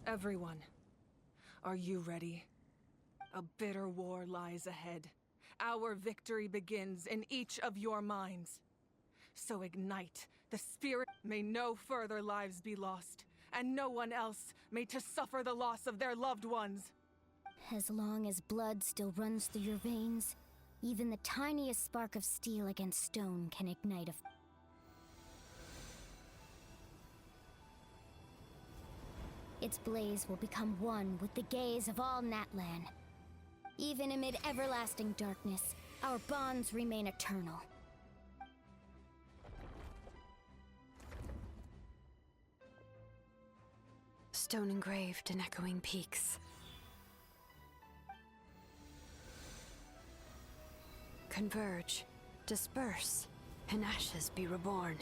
Everyone, are you ready? A bitter war lies ahead. Our victory begins in each of your minds. So ignite the spirit. May no further lives be lost, and no one else may to suffer the loss of their loved ones. As long as blood still runs through your veins, even the tiniest spark of steel against stone can ignite a... Its blaze will become one with the gaze of all Natlan. Even amid everlasting darkness, our bonds remain eternal. Stone engraved in echoing peaks. Converge, disperse, and ashes be reborn.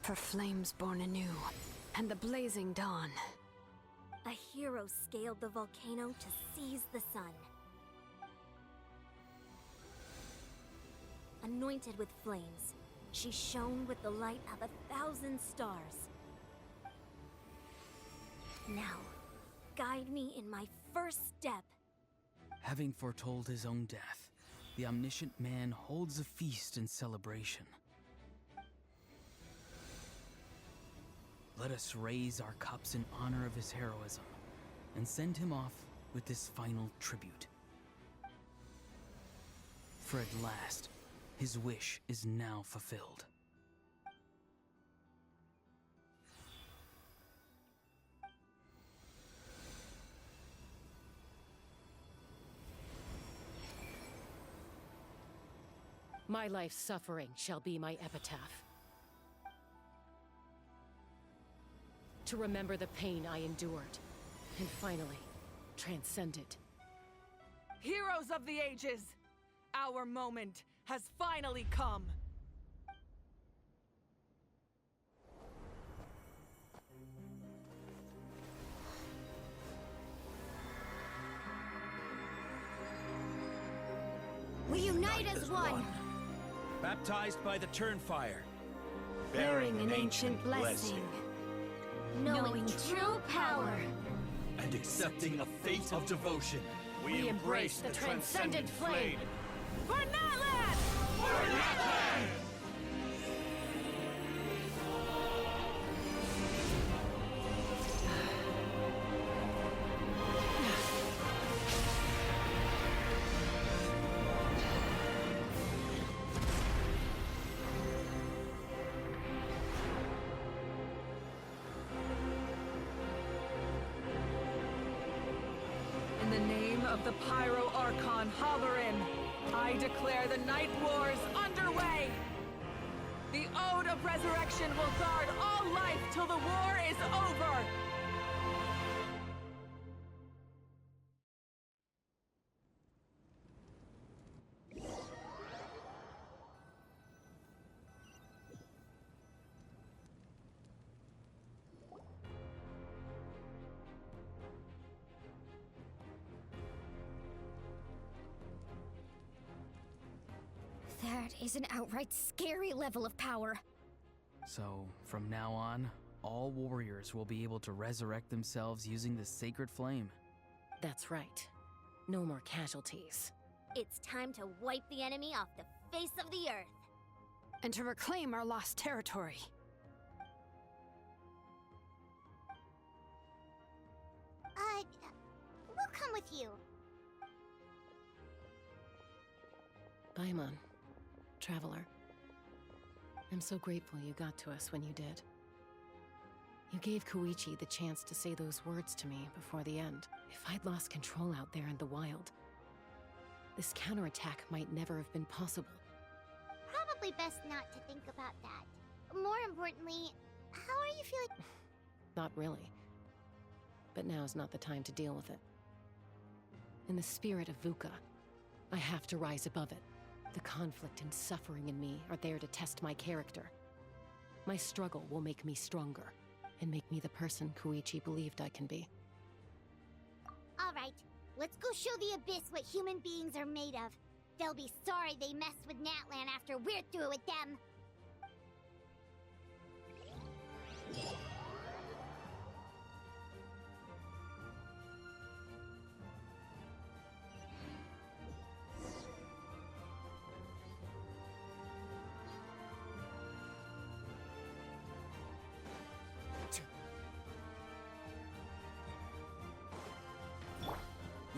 For flames born anew, and the blazing dawn. A hero scaled the volcano to seize the sun. Anointed with flames, she shone with the light of 1,000 stars. Now, guide me in my first step. Having foretold his own death, the omniscient man holds a feast in celebration. Let us raise our cups in honor of his heroism, and send him off with this final tribute. For at last, his wish is now fulfilled. My life's suffering shall be my epitaph. To remember the pain I endured, and finally, transcend it. Heroes of the ages! Our moment has finally come! We unite as one! Baptized by the Turnfire. Bearing an ancient blessing. Knowing true power. And accepting a fate of devotion. We embrace the transcendent flame! For Natlan! For Natlan! In the name of the Pyro Archon Halloran, I declare the Night Wars underway! The Ode of Resurrection will guard all life till the war is over! That is an outright scary level of power. So, from now on, all warriors will be able to resurrect themselves using this sacred flame. That's right. No more casualties. It's time to wipe the enemy off the face of the earth. And to reclaim our lost territory. We'll come with you. Paimon, traveler. I'm so grateful you got to us when you did. You gave Koichi the chance to say those words to me before the end. If I'd lost control out there in the wild, this counterattack might never have been possible. Probably best not to think about that. More importantly, how are you feeling? Not really. But now's not the time to deal with it. In the spirit of VUCA, I have to rise above it. The conflict and suffering in me are there to test my character. My struggle will make me stronger, and make me the person Koichi believed I can be. Alright, let's go show the Abyss what human beings are made of. They'll be sorry they messed with Natlan after we're through with them.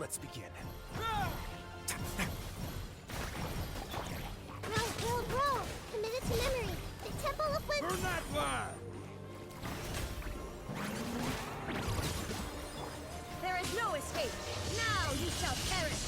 Let's begin. Roll! Committed to memory! The Temple of Wisdom! Burn that one! There is no escape! Now you shall perish!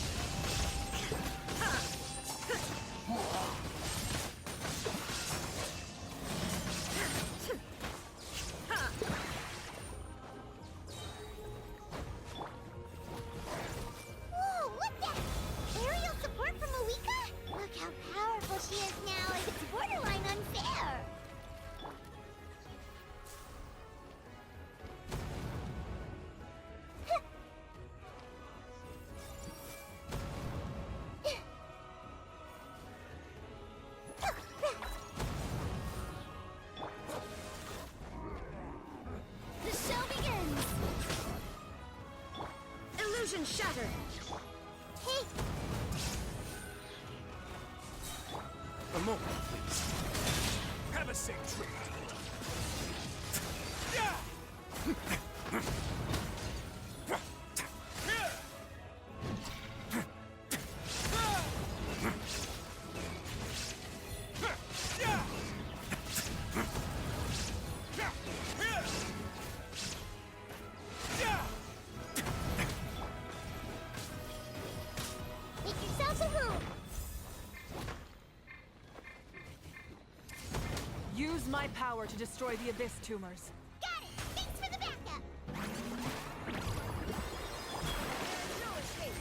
Whoa, look that! Aerial support from Awika? Look how powerful she is now. It's borderline unfair. The show begins! Illusion shattered! Hey, A moment, please. Have a safe trip. make yourselves a room. Use my power to destroy the Abyss tumors. Got it! Thanks for the backup! No escape!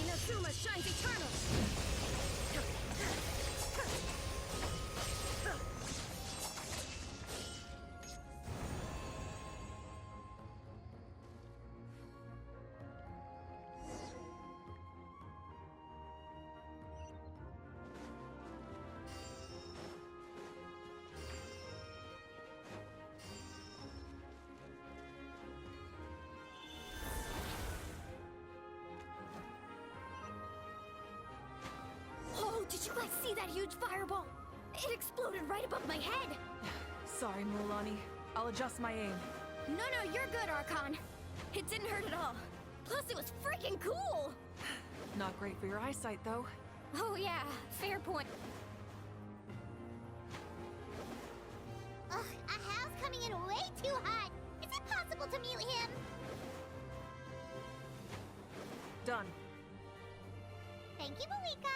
Inazuma shines eternal! Oh, did you guys see that huge fireball? It exploded right above my head! Sorry, Mualani. I'll adjust my aim. No, you're good, Archon. It didn't hurt at all. Plus, it was freaking cool! Not great for your eyesight, though. Oh yeah, fair point. Ugh, Ahal's coming in way too hot. Is it possible to mute him? Done. Thank you, Malika.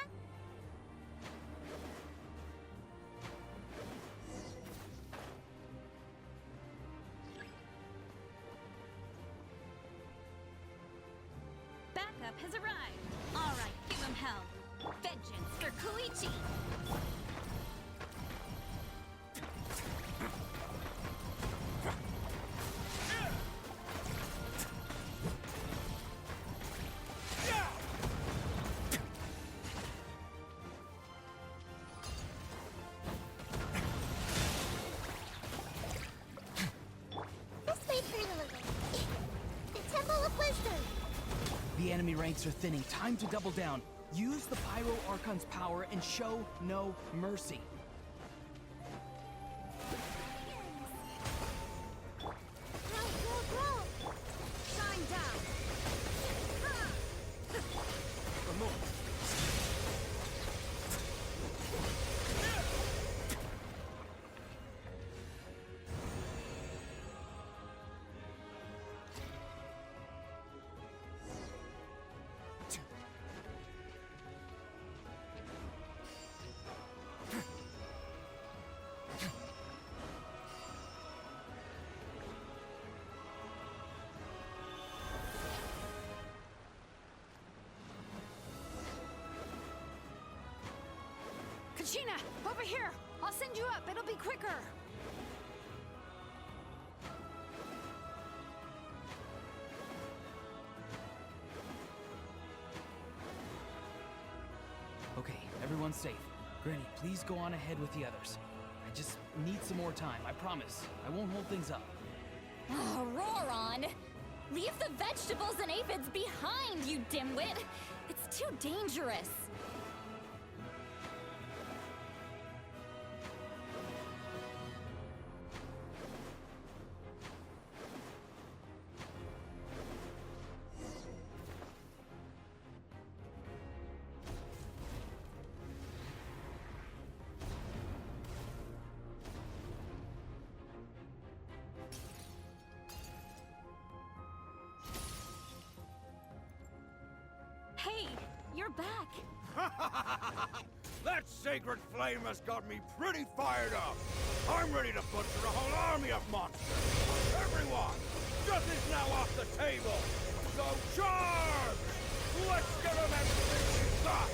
Backup has arrived! Alright, give him hell! Vengeance for Koichi! This way for a little. The Temple of Wisdom. The enemy ranks are thinning. Time to double down. Use the Pyro Archon's power and show no mercy. Roll! Shine down! A moment. Kachina, over here! I'll send you up, it'll be quicker! Okay, everyone's safe. Granny, please go on ahead with the others. I just need some more time, I promise. I won't hold things up. Oh, Roron! Leave the vegetables and aphids behind, you dimwit! It's too dangerous! you're back. That sacred flame has got me pretty fired up. I'm ready to butcher a whole army of monsters. Everyone, death is now off the table. So charge! Let's give them everything we've got!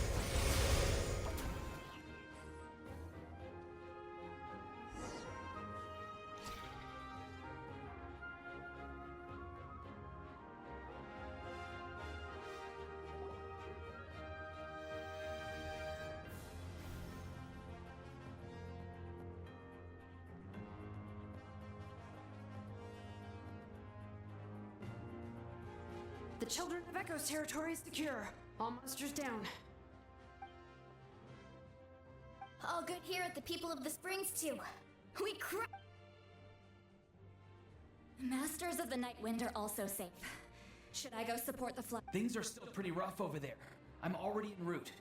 The Children of Echo's territory is secure. All monsters down. All good here at the People of the Springs, too. We Masters of the Night Wind are also safe. Should I go support the flood? Things are still pretty rough over there. I'm already en route.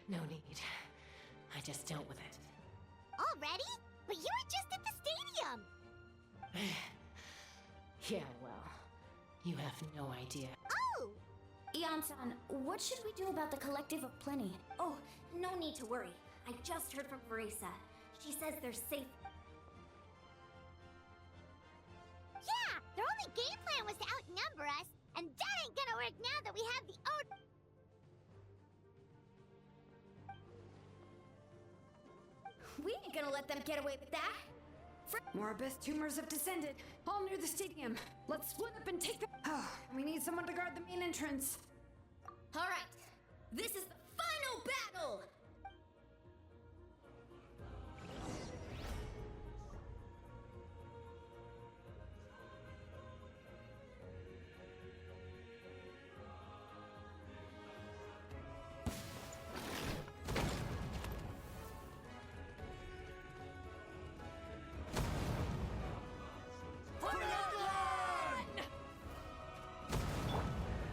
No need. I just dealt with it. Already? But you were just at the stadium! Yeah, well, you have no idea. Oh! Ian-san, what should we do about the Collective of Plenty? Oh, no need to worry. I just heard from Marisa. She says they're safe. Yeah! Their only game plan was to outnumber us, and that ain't gonna work now that we have the We ain't gonna let them get away with that. More abyss tumors have descended, all near the stadium. Let's split up and take them. Oh, we need someone to guard the main entrance. All right, this is the final battle!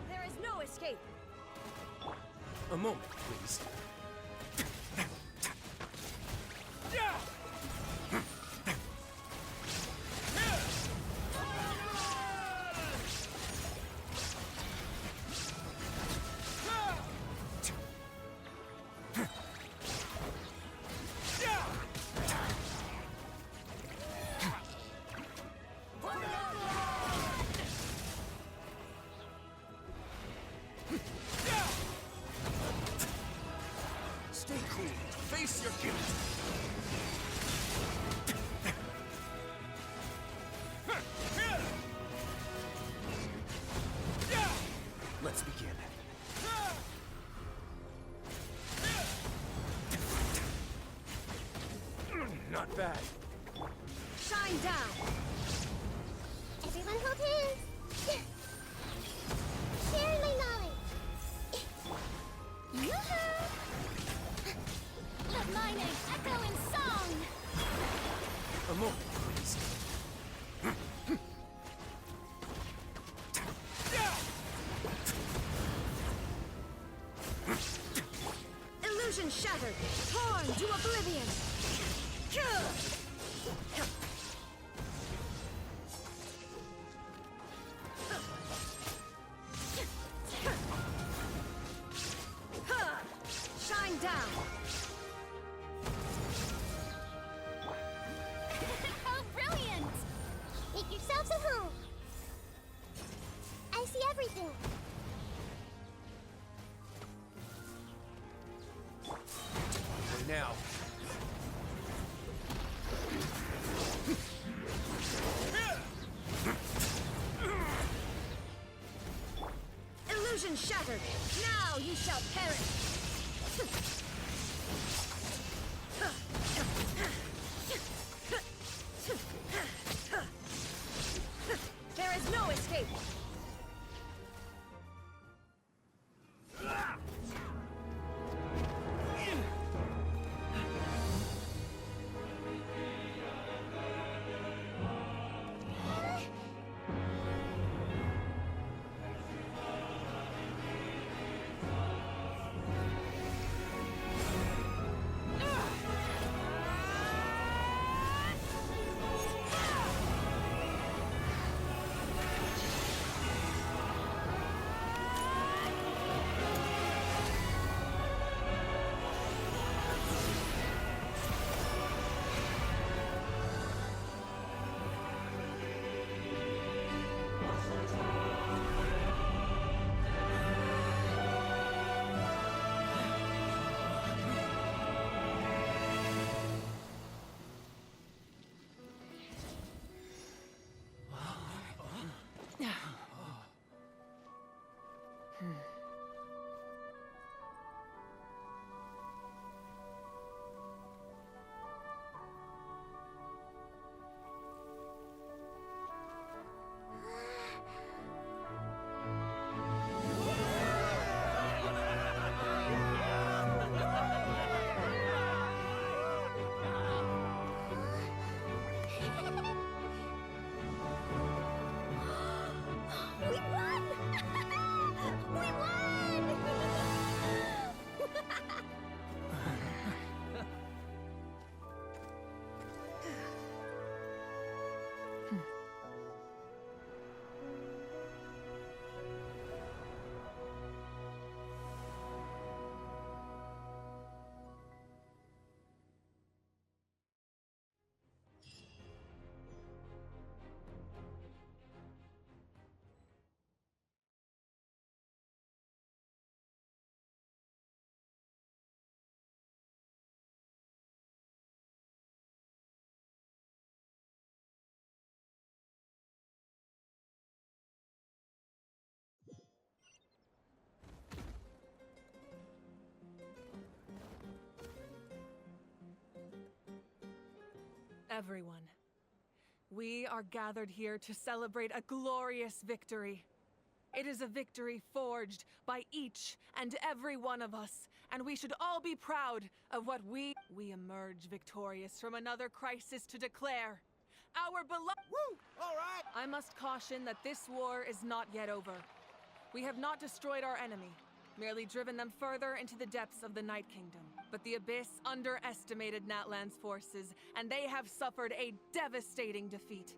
There is no escape. A moment, please. Stay cool. Face your guilt. Let's begin. Not bad. Shine down. Everyone hold hands! Sharing my knowledge! Yoo-hoo! Let my name echo in song! A moment, please. Illusion shattered. Torn to oblivion. Shine down. How brilliant! Make yourselves at home! I see everything! Right now. Illusion shattered. Now you shall perish. There is no escape. Everyone, we are gathered here to celebrate a glorious victory. It is a victory forged by each and every one of us, and we should all be proud of what we emerge victorious from another crisis to declare our beloved. Woo! All right! I must caution that this war is not yet over. We have not destroyed our enemy, merely driven them further into the depths of the Night Kingdom. But the Abyss underestimated Natlan's forces, and they have suffered a devastating defeat.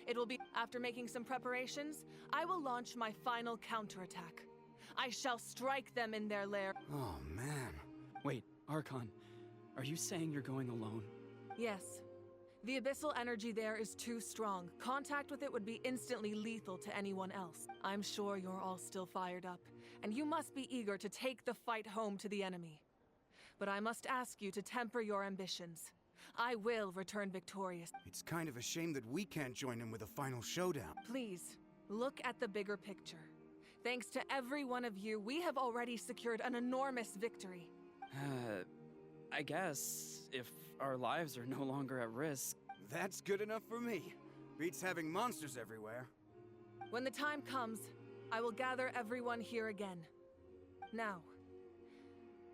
It will be after making some preparations, I will launch my final counterattack. I shall strike them in their lair. Oh, man. Wait, Archon, are you saying you're going alone? Yes. The abyssal energy there is too strong. Contact with it would be instantly lethal to anyone else. I'm sure you're all still fired up, and you must be eager to take the fight home to the enemy. But I must ask you to temper your ambitions. I will return victorious. It's kind of a shame that we can't join in with a final showdown. Please, look at the bigger picture. Thanks to every one of you, we have already secured an enormous victory. I guess if our lives are no longer at risk. That's good enough for me. Beats having monsters everywhere. When the time comes, I will gather everyone here again. Now,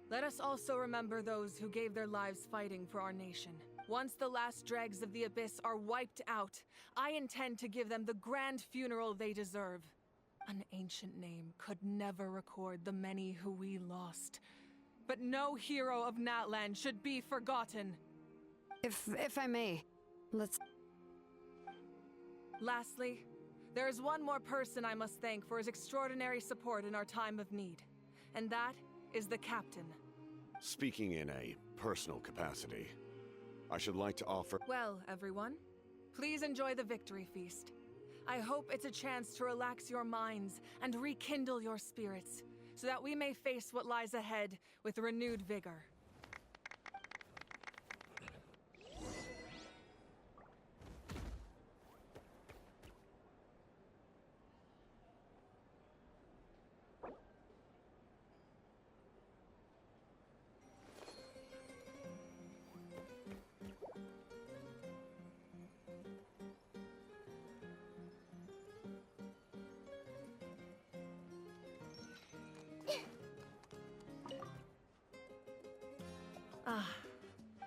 let us also remember those who gave their lives fighting for our nation. Once the last dregs of the Abyss are wiped out, I intend to give them the grand funeral they deserve. An ancient name could never record the many who we lost. But no hero of Natlan should be forgotten. If I may, let's... Lastly, there is one more person I must thank for his extraordinary support in our time of need. And that is the Captain. Speaking in a personal capacity, I should like to offer... Well, everyone, please enjoy the victory feast. I hope it's a chance to relax your minds and rekindle your spirits, so that we may face what lies ahead with renewed vigor.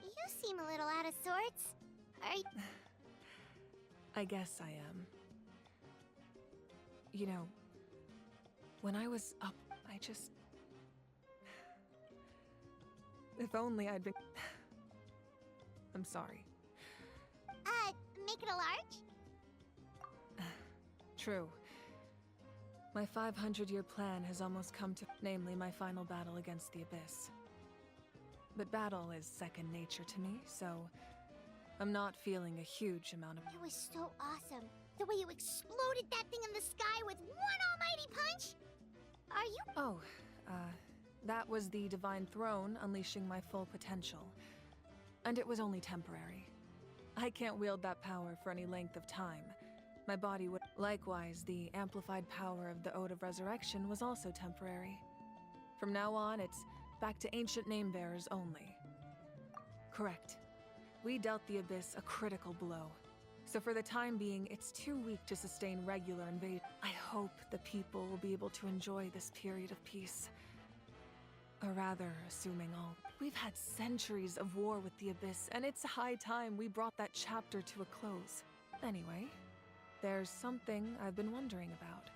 You seem a little out of sorts. I guess I am. You know, when I was up, I just... If only I'd been... I'm sorry. Make it a large? True. My 500-year plan has almost come to... Namely, my final battle against the Abyss. But battle is second nature to me, so... I'm not feeling a huge amount of... It was so awesome. The way you exploded that thing in the sky with one almighty punch! Are you... Oh, that was the Divine Throne unleashing my full potential. And it was only temporary. I can't wield that power for any length of time. My body would... Likewise, the amplified power of the Ode of Resurrection was also temporary. From now on, it's back to ancient name-bearers only. Correct. We dealt the Abyss a critical blow. So for the time being, it's too weak to sustain regular invasion. I hope the people will be able to enjoy this period of peace. Or rather, assuming all. We've had centuries of war with the Abyss, and it's high time we brought that chapter to a close. Anyway, there's something I've been wondering about.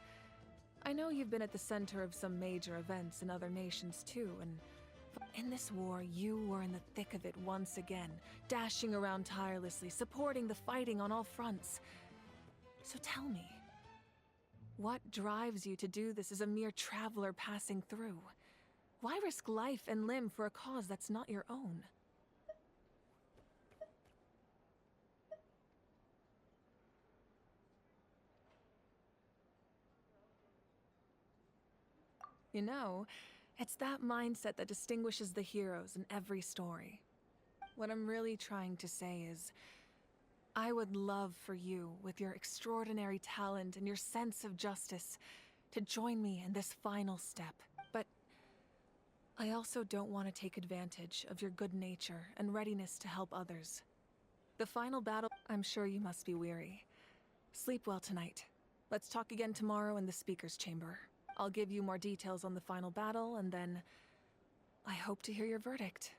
I know you've been at the center of some major events in other nations too, and in this war, you were in the thick of it once again, dashing around tirelessly, supporting the fighting on all fronts. So tell me, what drives you to do this as a mere traveler passing through? Why risk life and limb for a cause that's not your own? You know, it's that mindset that distinguishes the heroes in every story. What I'm really trying to say is, I would love for you, with your extraordinary talent and your sense of justice, to join me in this final step. But I also don't want to take advantage of your good nature and readiness to help others. The final battle... I'm sure you must be weary. Sleep well tonight. Let's talk again tomorrow in the speaker's chamber. I'll give you more details on the final battle, and then... I hope to hear your verdict.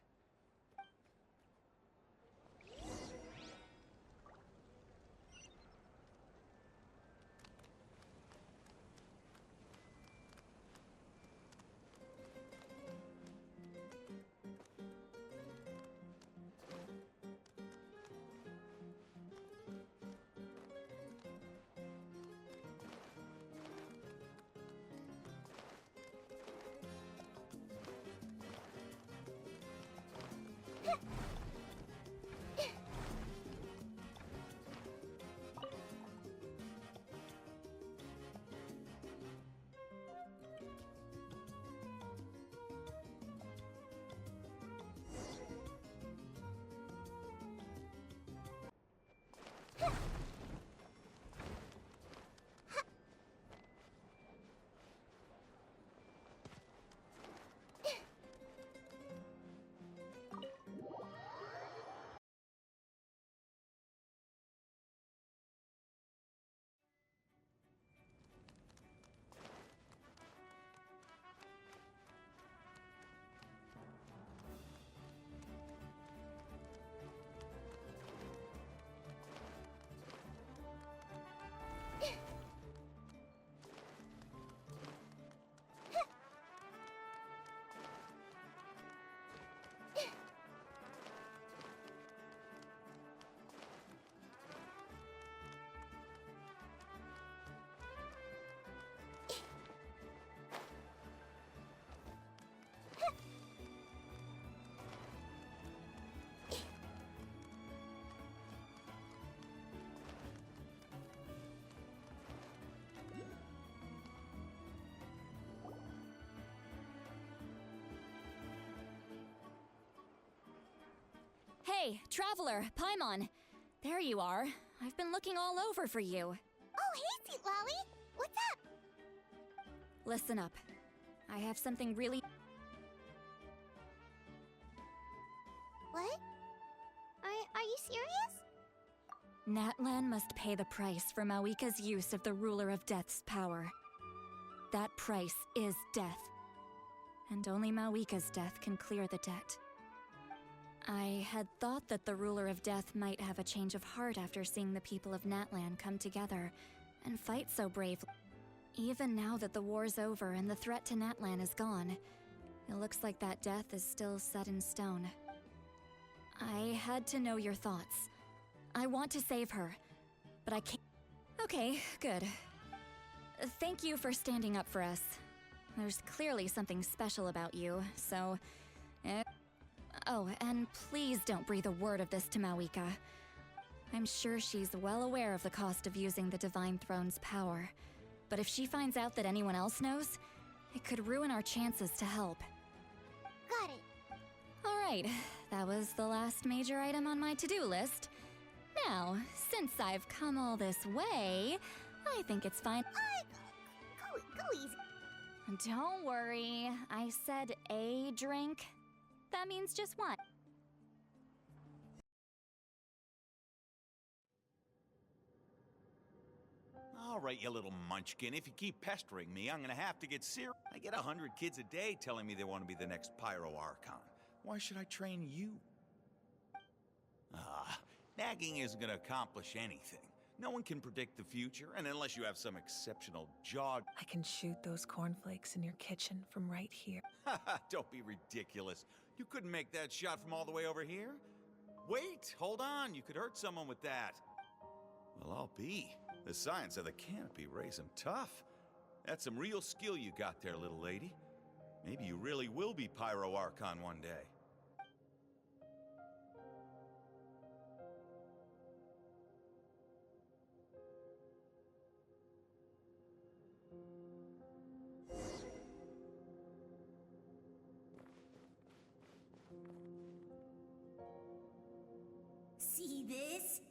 Hey, Traveler, Paimon. There you are. I've been looking all over for you. Oh, hey, Sweet Lolly! What's up? Listen up. I have something really... What? Are you serious? Natlan must pay the price for Mawika's use of the Ruler of Death's power. That price is death. And only Mawika's death can clear the debt. I had thought that the Ruler of Death might have a change of heart after seeing the people of Natlan come together and fight so bravely. Even now that the war's over and the threat to Natlan is gone, it looks like that death is still set in stone. I had to know your thoughts. I want to save her, but I can't... Okay, good. Thank you for standing up for us. There's clearly something special about you, so... Oh, and please don't breathe a word of this to Mawika. I'm sure she's well aware of the cost of using the Divine Throne's power. But if she finds out that anyone else knows, it could ruin our chances to help. Got it. Alright, that was the last major item on my to-do list. Now, since I've come all this way, I think it's fine. Go easy. Don't worry, I said a drink. That means just one. All right, you little munchkin. If you keep pestering me, I'm gonna have to get serious. I get 100 kids a day telling me they want to be the next Pyro Archon. Why should I train you? Nagging isn't gonna accomplish anything. No one can predict the future, and unless you have some exceptional jaw... I can shoot those cornflakes in your kitchen from right here. Don't be ridiculous. You couldn't make that shot from all the way over here? Wait, hold on. You could hurt someone with that. Well, I'll be. The science of the canopy raised him tough. That's some real skill you got there, little lady. Maybe you really will be Pyro Archon one day. See this?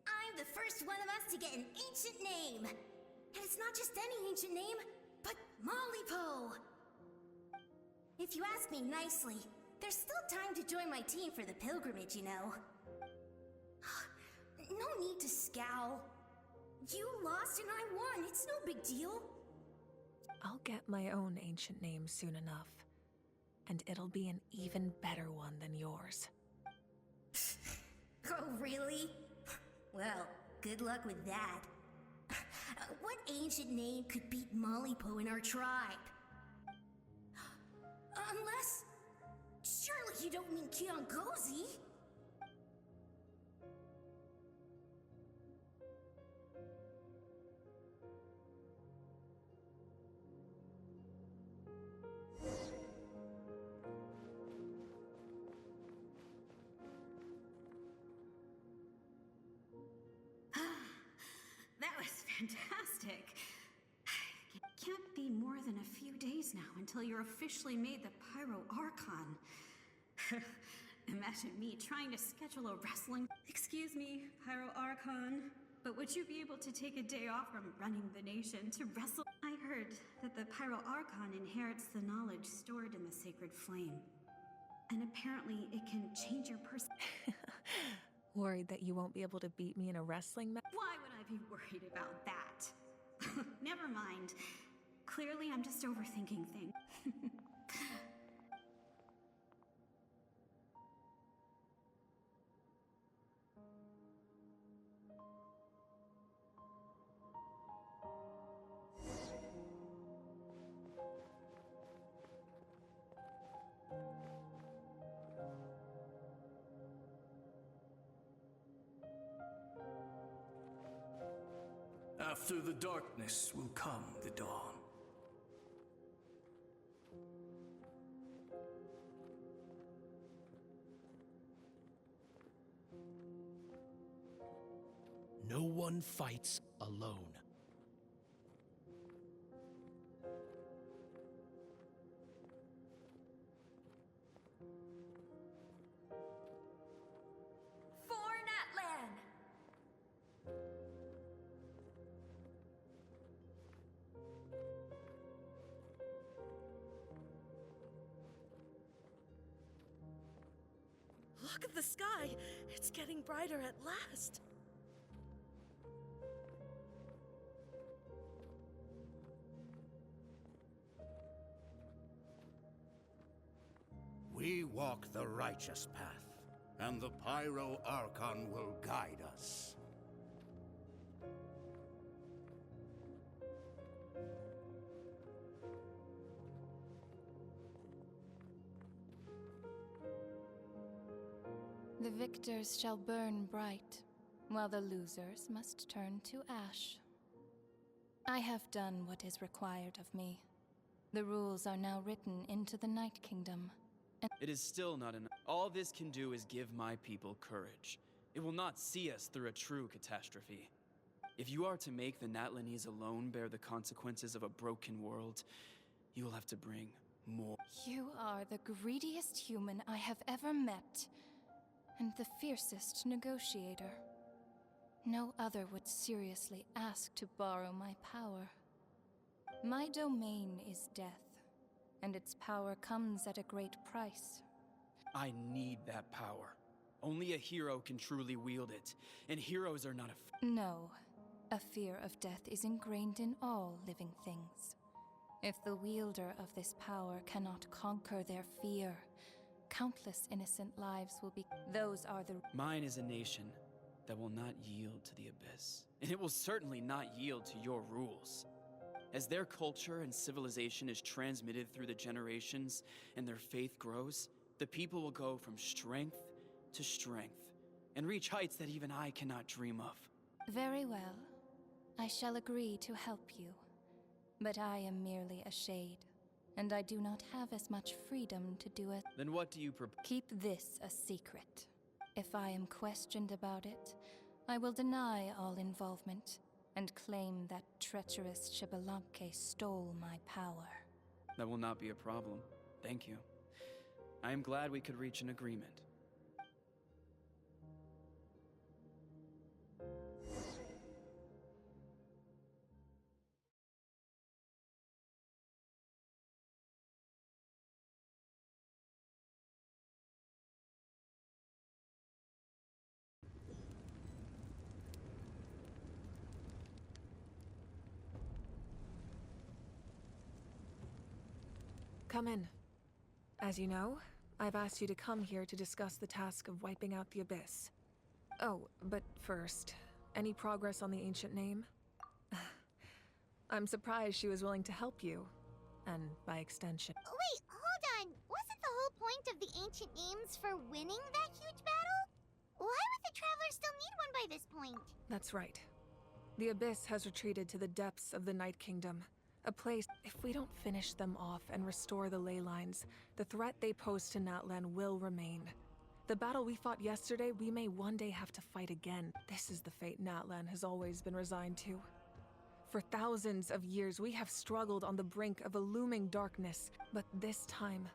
I'm the first one of us to get an ancient name. And it's not just any ancient name, but Mollypo. If you ask me nicely, there's still time to join my team for the pilgrimage, you know. No need to scowl. You lost and I won. It's no big deal. I'll get my own ancient name soon enough, and it'll be an even better one than yours. Oh, really? Well, good luck with that. What ancient name could beat Mollypo in our tribe? Unless... surely you don't mean Kiangozi? That was fantastic. It can't be more than a few days now until you're officially made the Pyro Archon. Imagine me trying to schedule a wrestling... Excuse me, Pyro Archon, but would you be able to take a day off from running the nation to wrestle? I heard that the Pyro Archon inherits the knowledge stored in the Sacred Flame. And apparently it can change your person. Worried that you won't be able to beat me in a wrestling match? Why would I be worried about that? Never mind. Clearly, I'm just overthinking things. After the darkness will come the dawn. No one fights alone. For Natlan! Look at the sky! It's getting brighter at last! We walk the righteous path, and the Pyro Archon will guide us. The victors shall burn bright, while the losers must turn to ash. I have done what is required of me. The rules are now written into the Night Kingdom. It is still not enough. All this can do is give my people courage. It will not see us through a true catastrophe. If you are to make the Natlanese alone bear the consequences of a broken world, you will have to bring more. You are the greediest human I have ever met, and the fiercest negotiator. No other would seriously ask to borrow my power. My domain is death, and its power comes at a great price. I need that power. Only a hero can truly wield it, and heroes are not No. A fear of death is ingrained in all living things. If the wielder of this power cannot conquer their fear, countless innocent lives will be... Those are the... Mine is a nation that will not yield to the Abyss, and it will certainly not yield to your rules. As their culture and civilization is transmitted through the generations and their faith grows, the people will go from strength to strength and reach heights that even I cannot dream of. Very well. I shall agree to help you. But I am merely a shade, and I do not have as much freedom to do it. Then what do you propose? Keep this a secret. If I am questioned about it, I will deny all involvement and claim that treacherous Xbalanque stole my power. That will not be a problem. Thank you. I am glad we could reach an agreement. Come in. As you know, I've asked you to come here to discuss the task of wiping out the Abyss. Oh, but first, any progress on the ancient name? I'm surprised she was willing to help you, and by extension. Wait, hold on. Wasn't the whole point of the ancient names for winning that huge battle? Why would the Travelers still need one by this point? That's right. The Abyss has retreated to the depths of the Night Kingdom. A place, if we don't finish them off and restore the ley lines, the threat they pose to Natlan will remain. The battle we fought yesterday, we may one day have to fight again. This is the fate Natlan has always been resigned to. For thousands of years, we have struggled on the brink of a looming darkness, but this time,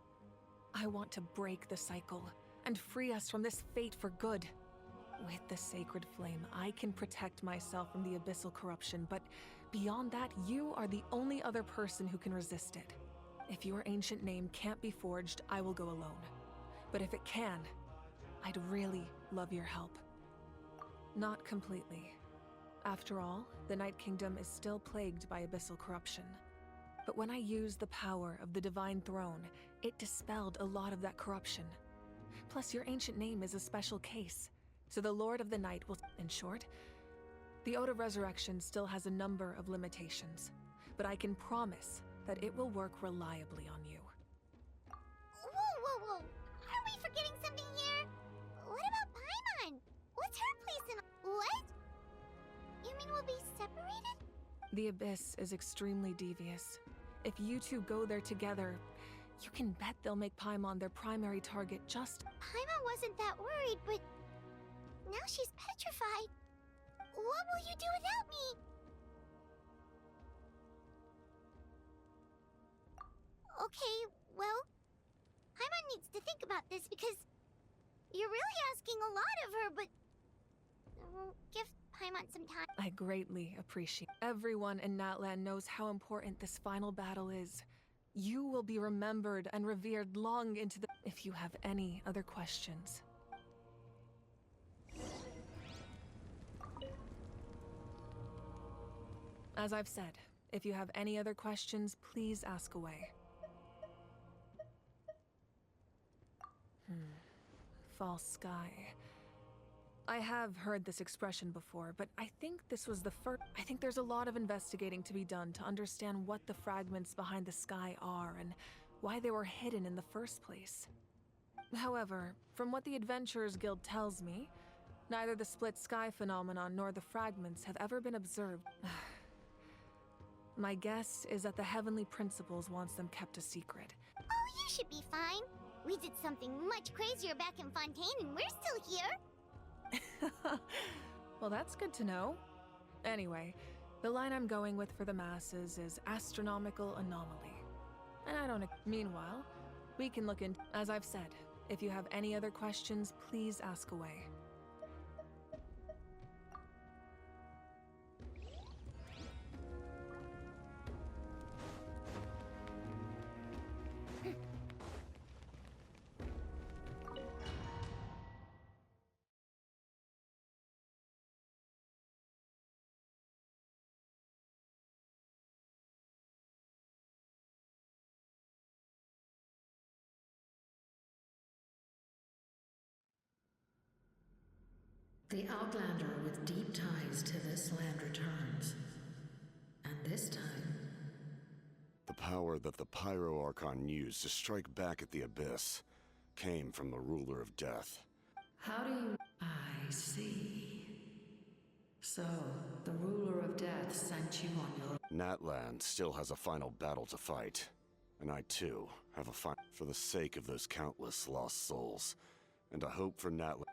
I want to break the cycle and free us from this fate for good. With the sacred flame, I can protect myself from the abyssal corruption, but beyond that, you are the only other person who can resist it. If your ancient name can't be forged, I will go alone. But if it can, I'd really love your help. Not completely. After all, the Night Kingdom is still plagued by abyssal corruption. But when I used the power of the Divine Throne, it dispelled a lot of that corruption. Plus, your ancient name is a special case, so the Lord of the Night will— In short, the Ode of Resurrection still has a number of limitations, but I can promise that it will work reliably on you. Whoa! Are we forgetting something here? What about Paimon? What's her place in— What? You mean we'll be separated? The Abyss is extremely devious. If you two go there together, you can bet they'll make Paimon their primary target just— Paimon wasn't that worried, but now she's petrified. What will you do without me? Okay, well, Paimon needs to think about this because you're really asking a lot of her, but give Paimon some time. I greatly appreciate. Everyone in Natlan knows how important this final battle is. You will be remembered and revered long into the— If you have any other questions. As I've said, if you have any other questions, please ask away. False sky. I have heard this expression before, but I think this was the first— I think there's a lot of investigating to be done to understand what the fragments behind the sky are and why they were hidden in the first place. However, from what the Adventurers Guild tells me, neither the split sky phenomenon nor the fragments have ever been observed. My guess is that the Heavenly Principles wants them kept a secret. Oh, you should be fine. We did something much crazier back in Fontaine and we're still here. Well, that's good to know. Anyway, the line I'm going with for the masses is astronomical anomaly. And I don't— Meanwhile, we can look into— As I've said, if you have any other questions, please ask away. The Outlander with deep ties to this land returns. And this time... The power that the Pyro Archon used to strike back at the Abyss came from the Ruler of Death. How do you... I see. So, the Ruler of Death sent you on your... Natlan still has a final battle to fight. And I too have a fight for the sake of those countless lost souls. And a hope for Natlan.